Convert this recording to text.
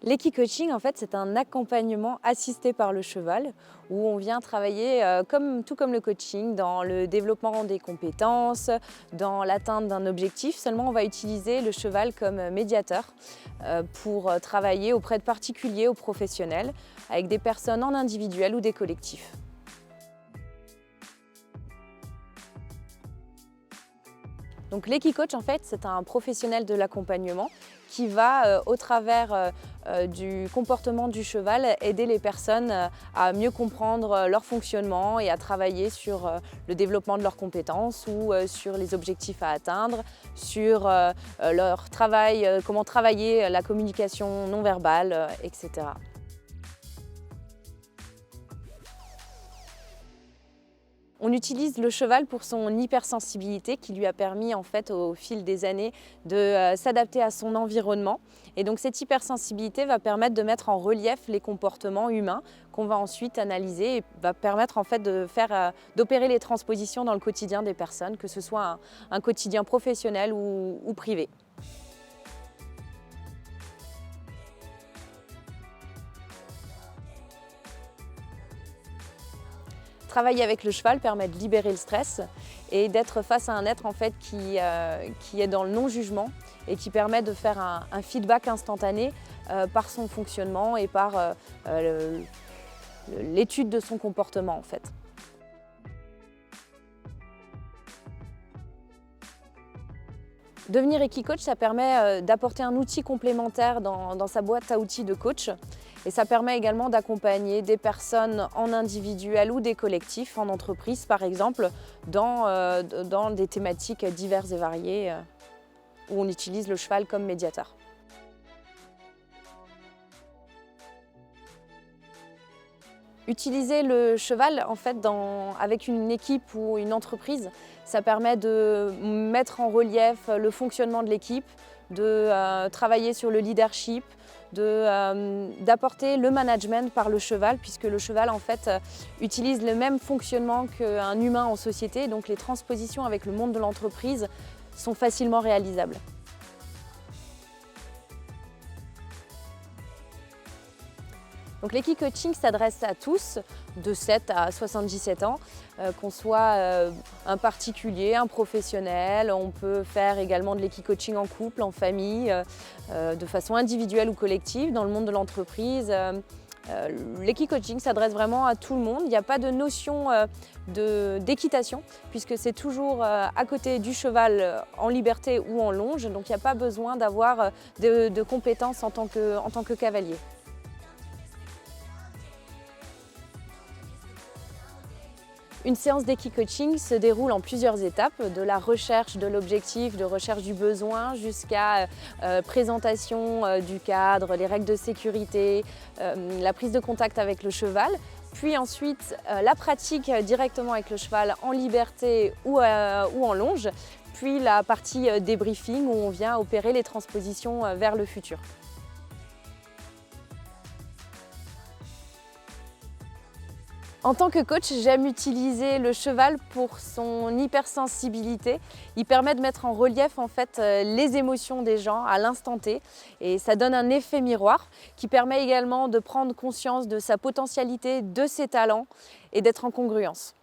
L'équicoaching, en fait, c'est un accompagnement assisté par le cheval où on vient travailler, tout comme le coaching, dans le développement des compétences, dans l'atteinte d'un objectif. Seulement, on va utiliser le cheval comme médiateur pour travailler auprès de particuliers ou professionnels, avec des personnes en individuel ou des collectifs. Donc l'équicoach, en fait, c'est un professionnel de l'accompagnement qui va, au travers du comportement du cheval, aider les personnes à mieux comprendre leur fonctionnement et à travailler sur le développement de leurs compétences ou sur les objectifs à atteindre, sur leur travail, comment travailler la communication non verbale, etc. On utilise le cheval pour son hypersensibilité qui lui a permis en fait au fil des années de s'adapter à son environnement. Et donc cette hypersensibilité va permettre de mettre en relief les comportements humains qu'on va ensuite analyser et va permettre en fait d'opérer les transpositions dans le quotidien des personnes, que ce soit un quotidien professionnel ou privé. Travailler avec le cheval permet de libérer le stress et d'être face à un être en fait, qui est dans le non-jugement et qui permet de faire un feedback instantané par son fonctionnement et par l'étude de son comportement en fait. Devenir équicoach, ça permet d'apporter un outil complémentaire dans sa boîte à outils de coach. Et ça permet également d'accompagner des personnes en individuel ou des collectifs, en entreprise par exemple, dans des thématiques diverses et variées où on utilise le cheval comme médiateur. Utiliser le cheval en fait, avec une équipe ou une entreprise, ça permet de mettre en relief le fonctionnement de l'équipe, de travailler sur le leadership, d'apporter le management par le cheval, puisque le cheval en fait, utilise le même fonctionnement qu'un humain en société, donc les transpositions avec le monde de l'entreprise sont facilement réalisables. Donc l'équicoaching s'adresse à tous, de 7 à 77 ans, qu'on soit un particulier, un professionnel. On peut faire également de l'équicoaching en couple, en famille, de façon individuelle ou collective, dans le monde de l'entreprise. L'équicoaching s'adresse vraiment à tout le monde. Il n'y a pas de notion d'équitation, puisque c'est toujours à côté du cheval en liberté ou en longe. Donc il n'y a pas besoin d'avoir de compétences en tant que cavalier. Une séance d'équicoaching se déroule en plusieurs étapes, de la recherche de l'objectif, de recherche du besoin, jusqu'à présentation du cadre, les règles de sécurité, la prise de contact avec le cheval, puis ensuite la pratique directement avec le cheval en liberté ou en longe, puis la partie débriefing où on vient opérer les transpositions vers le futur. En tant que coach, j'aime utiliser le cheval pour son hypersensibilité. Il permet de mettre en relief en fait, les émotions des gens à l'instant T et ça donne un effet miroir qui permet également de prendre conscience de sa potentialité, de ses talents et d'être en congruence.